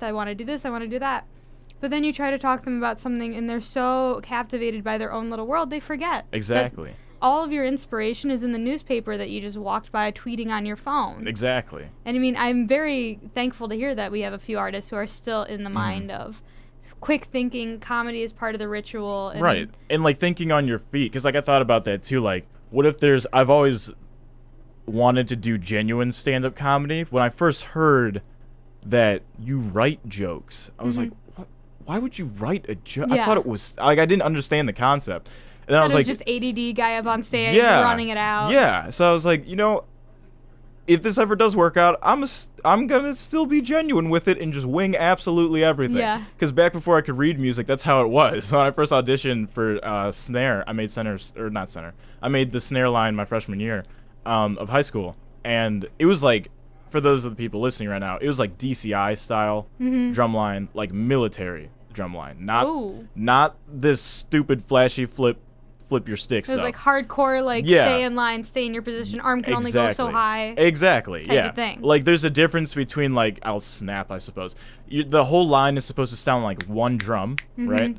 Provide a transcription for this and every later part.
I want to do this, I want to do that. But then you try to talk to them about something, and they're so captivated by their own little world, they forget. Exactly. That all of your inspiration is in the newspaper that you just walked by tweeting on your phone. Exactly. And I mean, I'm very thankful to hear that we have a few artists who are still in the mind of quick thinking. Comedy is part of the ritual. And right. And like thinking on your feet, because like I thought about that too. Like, what if I've always wanted to do genuine stand-up comedy. When I first heard that you write jokes, I was like, what? Why would you write a joke? Yeah. I thought it was like I didn't understand the concept. And then I was like, just ADD guy up on stage yeah, running it out. Yeah. So I was like, if this ever does work out, I'm gonna still be genuine with it and just wing absolutely everything. Yeah. Because back before I could read music, that's how it was. So when I first auditioned for snare, I made I made the snare line my freshman year of high school, and it was like, for those of the people listening right now, it was like DCI style drum line, like military drum line, not this stupid flashy flip your stick stuff. It was like hardcore, like stay in line, stay in your position, arm can only go so high. Exactly, type of thing. Like there's a difference between like, I'll snap, I suppose. The whole line is supposed to sound like one drum, right?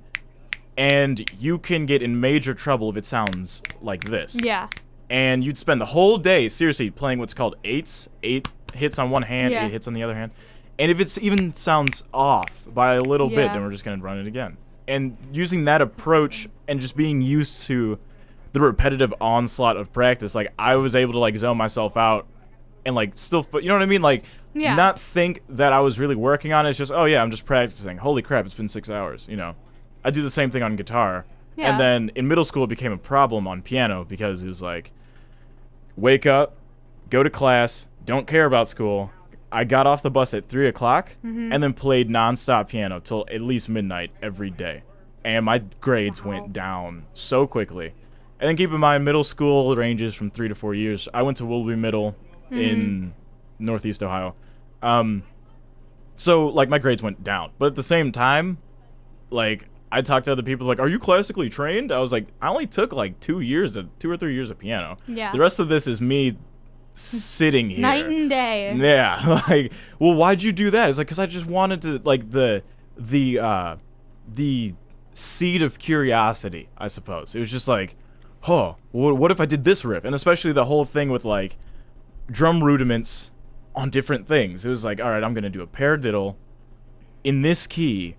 And you can get in major trouble if it sounds like this. Yeah. And you'd spend the whole day, seriously, playing what's called eights. 8 hits on one hand, 8 hits on the other hand. And if it even sounds off by a little bit, then we're just going to run it again. And using that approach and just being used to the repetitive onslaught of practice, like, I was able to, like, zone myself out and, like, still, you know what I mean? Like, not think that I was really working on it. It's just, oh, yeah, I'm just practicing. Holy crap, it's been 6 hours, you know? I do the same thing on guitar. Yeah. And then in middle school, it became a problem on piano because it was like, wake up, go to class, don't care about school. I got off the bus at 3 o'clock and then played nonstop piano till at least midnight every day. And my grades went down so quickly. And then keep in mind, middle school ranges from 3 to 4 years. I went to Willoughby Middle in Northeast Ohio. So, like, my grades went down. But at the same time, like, I talked to other people like, are you classically trained? I was like, I only took like 2 or 3 years of piano. Yeah. The rest of this is me sitting here. Night and day. Yeah. Like, well, why'd you do that? It's like, because I just wanted to, like, the seed of curiosity, I suppose. It was just like, oh, what if I did this riff? And especially the whole thing with, like, drum rudiments on different things. It was like, all right, I'm going to do a paradiddle in this key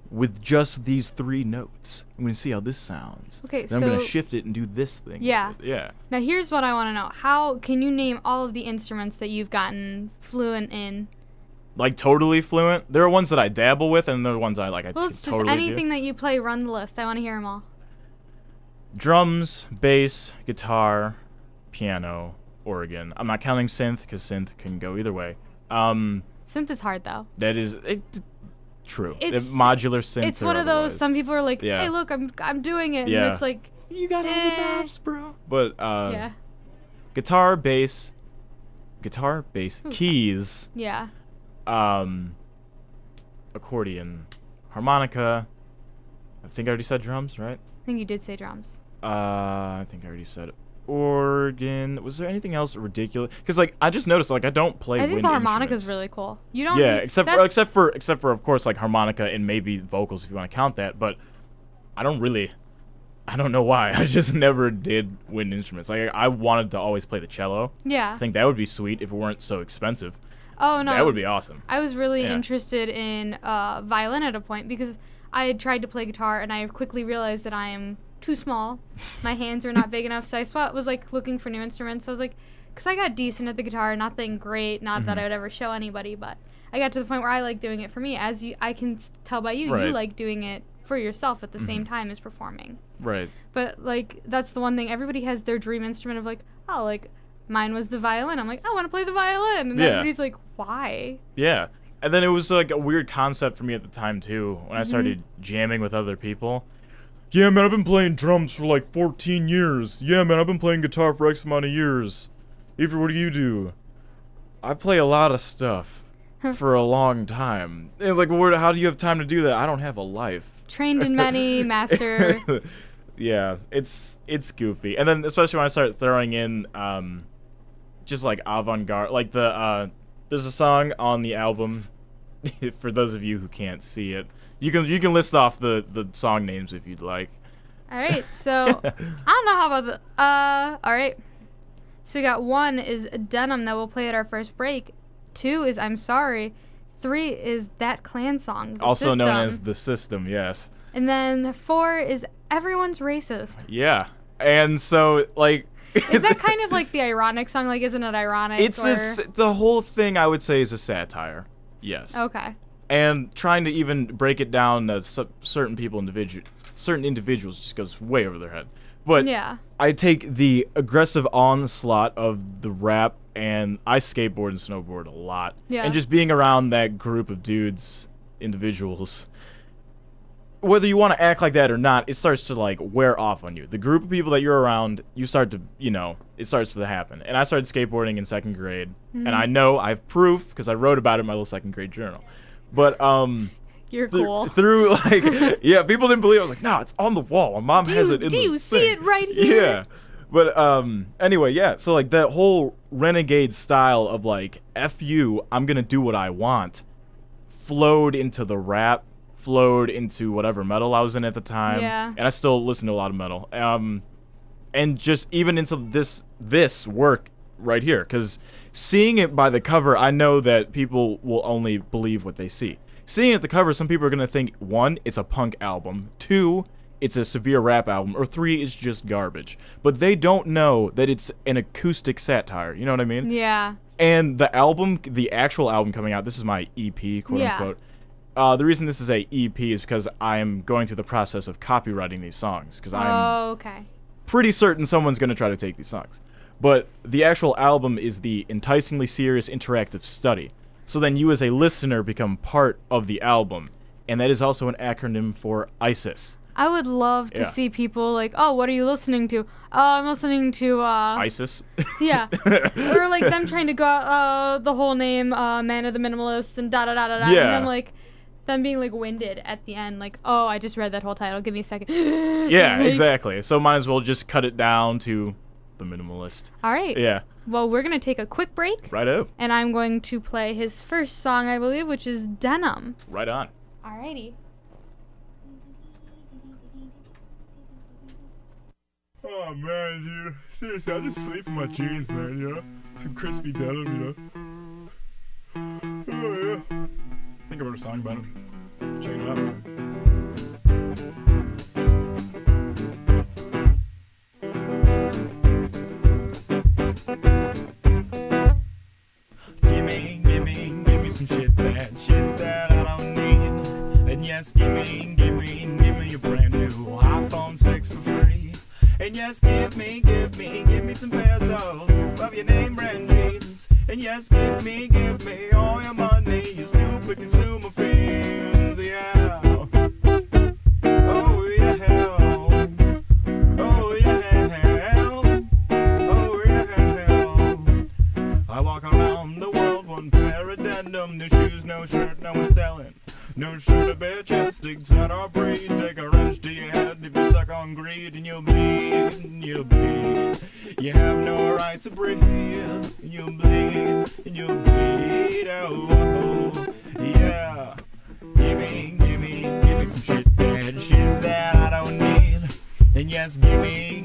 with just these 3 notes. I'm going to see how this sounds. Okay, then I'm going to shift it and do this thing. Yeah. Yeah. Now, here's what I want to know. How can you name all of the instruments that you've gotten fluent in? Like, totally fluent? There are ones that I dabble with, and there are ones I like. Well, it's totally just anything that you play, run the list. I want to hear them all. Drums, bass, guitar, piano, organ. I'm not counting synth, because synth can go either way. Synth is hard, though. That is... True. It's modular synth. It's one of those. Otherwise. Some people are like, "Hey, look, I'm doing it," and it's like, you got all the knobs, bro. But guitar, bass, keys. Yeah. Accordion, harmonica. I think I already said drums, right? I think you did say drums. I think I already said organ. Was there anything else ridiculous? Because, like, I just noticed, like, I don't play wind instruments. I think the harmonica's really cool. You don't. Yeah, except for of course, like, harmonica and maybe vocals if you want to count that. But I don't know why. I just never did wind instruments. Like, I wanted to always play the cello. Yeah. I think that would be sweet if it weren't so expensive. Oh no. That would be awesome. I was really interested in violin at a point because I had tried to play guitar and I quickly realized that I am too small. My hands are not big enough, so I was like looking for new instruments. So I was like, because I got decent at the guitar, nothing great, not that I would ever show anybody, but I got to the point where I like doing it for me. I can tell by you, you like doing it for yourself at the same time as performing. Right. But like that's the one thing, everybody has their dream instrument of like, oh, like mine was the violin. I'm like, I want to play the violin, and everybody's like, why? Yeah. And then it was like a weird concept for me at the time too when I started jamming with other people. Yeah, man, I've been playing drums for like 14 years. Yeah, man, I've been playing guitar for X amount of years. Avery, what do you do? I play a lot of stuff for a long time. And like, how do you have time to do that? I don't have a life. Trained in many, master. Yeah, it's goofy. And then especially when I start throwing in just like avant-garde, like there's a song on the album for those of you who can't see it, you can list off the song names if you'd like. All right, so I don't know how about the. All right. So we got 1 is Denim that we'll play at our first break. 2 is I'm Sorry. 3 is That Clan Song. Also known as The System, yes. And then 4 is Everyone's Racist. Yeah. And so, like... Is that kind of like the ironic song? Like, isn't it ironic? The whole thing, I would say, is a satire. Yes. Okay. And trying to even break it down to certain individuals just goes way over their head. But yeah. I take the aggressive onslaught of the rap, and I skateboard and snowboard a lot. Yeah. And just being around that group of dudes, individuals, whether you want to act like that or not, it starts to, like, wear off on you. The group of people that you're around, you start to, it starts to happen. And I started skateboarding in 2nd grade, and I know I have proof because I wrote about it in my little 2nd grade journal. But, you're cool. Through, like, yeah, people didn't believe it. I was like, no, it's on the wall. My mom has it in the Do you see it right here? Yeah. But, anyway, yeah. So, like, that whole renegade style of, like, F you, I'm going to do what I want, flowed into the rap, flowed into whatever metal I was in at the time. Yeah. And I still listen to a lot of metal. And just even into this work right here. Because seeing it by the cover, I know that people will only believe what they see. Seeing at the cover, some people are going to think, 1, it's a punk album, 2, it's a severe rap album, or 3, it's just garbage. But they don't know that it's an acoustic satire, you know what I mean? Yeah. And the actual album coming out, this is my EP, quote-unquote. The reason this is a EP is because I'm going through the process of copywriting these songs, because I'm pretty certain someone's going to try to take these songs. But the actual album is the Enticingly Serious Interactive Study. So then you as a listener become part of the album. And that is also an acronym for ISIS. I would love to see people like, oh, what are you listening to? Oh, I'm listening to... ISIS? Yeah. Or like them trying to go the whole name, ManaTheMinimalist and da-da-da-da-da. Yeah. And then like them being like winded at the end. Like, oh, I just read that whole title. Give me a second. Yeah, exactly. So might as well just cut it down to The Minimalist. All right. Yeah. Well, we're going to take a quick break. Righto. And I'm going to play his first song, I believe, which is Denim. Right on. Alrighty. Oh man, dude. Seriously, I just sleep in my jeans, man, you know? Some crispy denim, you know? Oh yeah. I think I wrote a song about it. Check it out. Gimme some shit that I don't need. And yes, gimme a brand new iPhone 6 for free. And yes, give me some pesos of your name brand jeans. And yes, give me all your money, you stupid consumer fiends, yeah. Oh yeah, oh yeah, oh yeah. I walk around the world, one pair of denim, no shoes, no shirt, no one's telling. No shirt, a bare chest, except our breed. Take a wrench to your head if you're stuck on greed, and you'll bleed, you'll bleed. You have no right to breathe. You'll bleed, you'll bleed. Oh, yeah. Gimme some shit that I don't need. And yes, gimme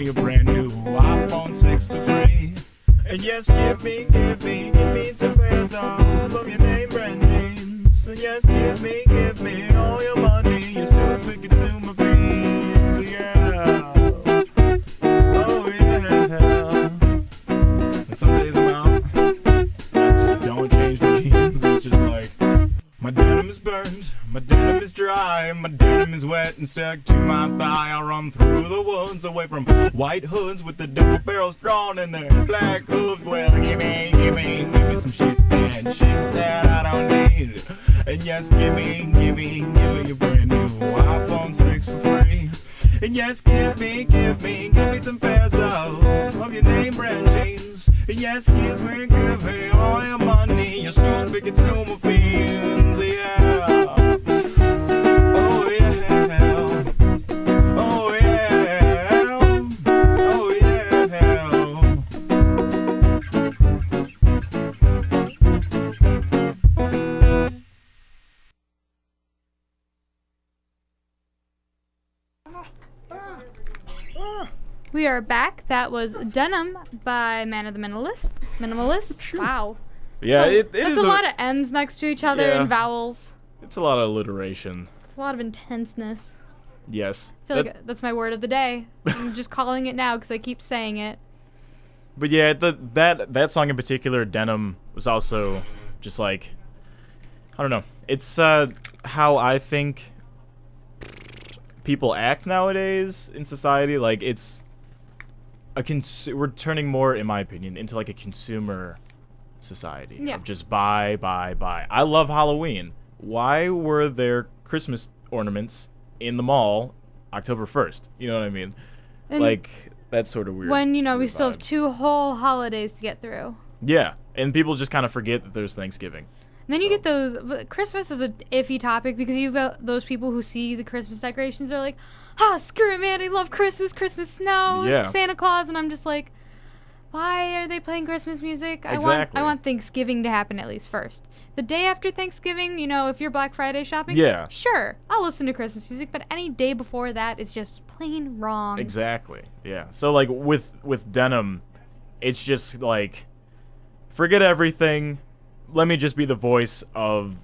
a brand new iPhone 6 for free. And yes, give me 10 pairs of your name brand jeans. So yes, give me all your money, you stupid consumer fiends, yeah. Oh yeah. And some days I'm out, I just don't change my jeans. It's just like, my denim is burned, my denim is dry, my denim is wet and stuck to my thigh. I run through the woods away from white hoods with the double barrels drawn and their black hooves. Well, gimme some shit that I don't need. And yes, gimme a brand new iPhone 6 for free. And yes, give me some pairs of your name brand jeans. And yes, give me all your money, you stupid consumer fiends, yeah. Oh yeah, oh yeah, oh yeah. We are back. That was Denim by ManaTheMinimalist. Minimalist. Wow. Yeah, So, it that's is a lot of M's next to each other Yeah. and vowels. It's a lot of alliteration. It's a lot of intenseness. Yes. I feel like that's my word of the day. I'm just calling it now because I keep saying it. But yeah, that song in particular, Denim, was also just like, I don't know. It's how I think people act nowadays in society. Like, it's we're turning more, in my opinion, into like a consumer society of just buy. I love Halloween. Why were there Christmas ornaments in the mall October 1st? You know what I mean? And like, that's sort of weird. when, we weird still have vibe. 2 whole holidays to get through. Yeah, and people just kind of forget that there's Thanksgiving. And then you get those. But Christmas is a iffy topic because you've got those people who see the Christmas decorations are like, screw it, man, I love Christmas, Christmas snow, Yeah. it's Santa Claus, and I'm just like, why are they playing Christmas music? Exactly. I want Thanksgiving to happen at least first. The day after Thanksgiving, if you're Black Friday shopping, Yeah. sure, I'll listen to Christmas music, but any day before that is just plain wrong. Exactly. Yeah. So like with Denim, it's just like, forget everything. Let me just be the voice of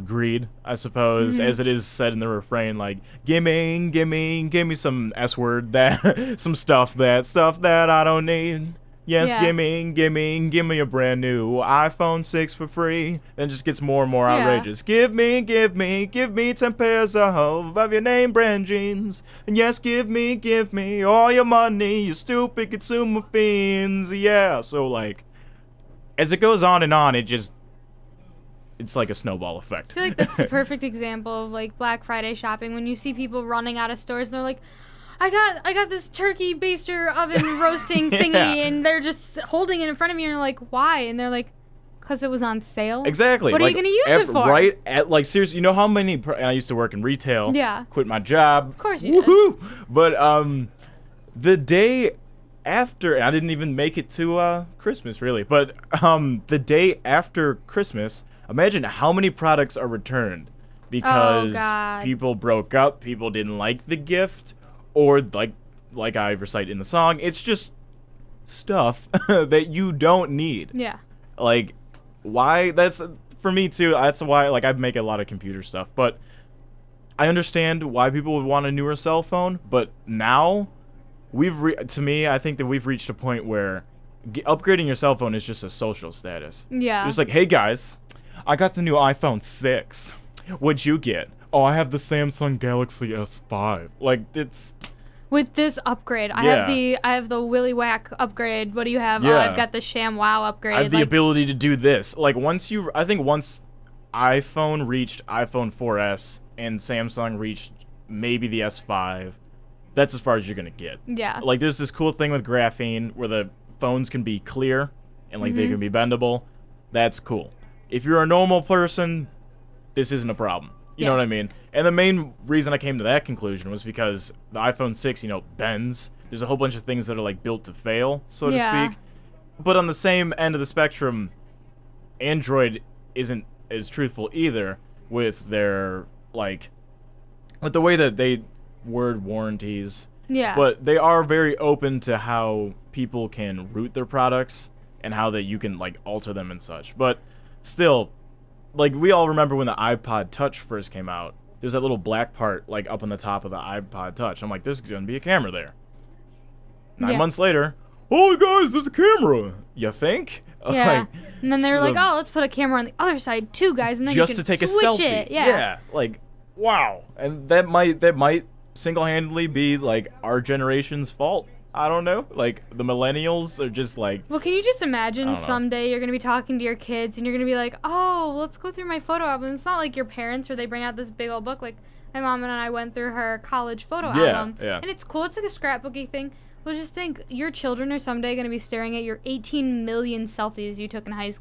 greed, I suppose, as it is said in the refrain. Like, gimme some S word, that some stuff that I don't need. Yes, Yeah. gimme a brand new iPhone 6 for free. Then it just gets more and more Yeah. outrageous. Give me 10 pairs of your name brand jeans. And yes, give me all your money, you stupid consumer fiends. Yeah, so like, as it goes on and on, it's like a snowball effect. I feel like that's the perfect example of like Black Friday shopping when you see people running out of stores and they're like, I got this turkey baster oven roasting thingy, Yeah. and they're just holding it in front of me and you're like, why? And they're like, because it was on sale. Exactly. What are you Like, gonna use it for? Right at, like, seriously, you know how many and I used to work in retail. Yeah. Quit my job. Of course you did. Woohoo! But the day after, and I didn't even make it to Christmas really, but the day after Christmas, imagine how many products are returned because God. people broke up, people didn't like the gift, or like I recite in the song, it's just stuff that you don't need. Yeah. Like, why? That's for me too. That's why, like, I make a lot of computer stuff, but I understand why people would want a newer cell phone. But now, to me, I think that we've reached a point where upgrading your cell phone is just a social status. Yeah. It's like, hey guys, I got the new iPhone 6. What'd you get? Oh, I have the Samsung Galaxy S5. Like, it's... With this upgrade, I have the Willy Whack upgrade. What do you have? Yeah. I've got the Sham Wow upgrade. I have the ability to do this. Like, I think once iPhone reached iPhone 4S and Samsung reached maybe the S5, that's as far as you're gonna get. Yeah. Like, there's this cool thing with graphene where the phones can be clear and like they can be bendable. That's cool. If you're a normal person, this isn't a problem. You know what I mean? And the main reason I came to that conclusion was because the iPhone 6, bends. There's a whole bunch of things that are like built to fail, so to speak. But on the same end of the spectrum, Android isn't as truthful either with their with the way that they word warranties. Yeah. But they are very open to how people can root their products and how that you can alter them and such. But still, we all remember when the iPod Touch first came out. There's that little black part up on the top of the iPod Touch. I'm like, there's gonna be a camera there. 9 months later, oh guys, there's a camera. You think? Yeah. And then they were so like, oh, let's put a camera on the other side too, guys, and then just you can to take a switch selfie. it. Yeah. Wow. And that might single-handedly be our generation's fault. I don't know. The millennials are just Well, can you just imagine I don't know. someday you're going to be talking to your kids and you're going to be like, oh, let's go through my photo album. It's not like your parents where they bring out this big old book. Like, my mom and I went through her college photo album. Yeah. And it's cool. It's like a scrapbooky thing. Well, just think, your children are someday going to be staring at your 18 million selfies you took in high school.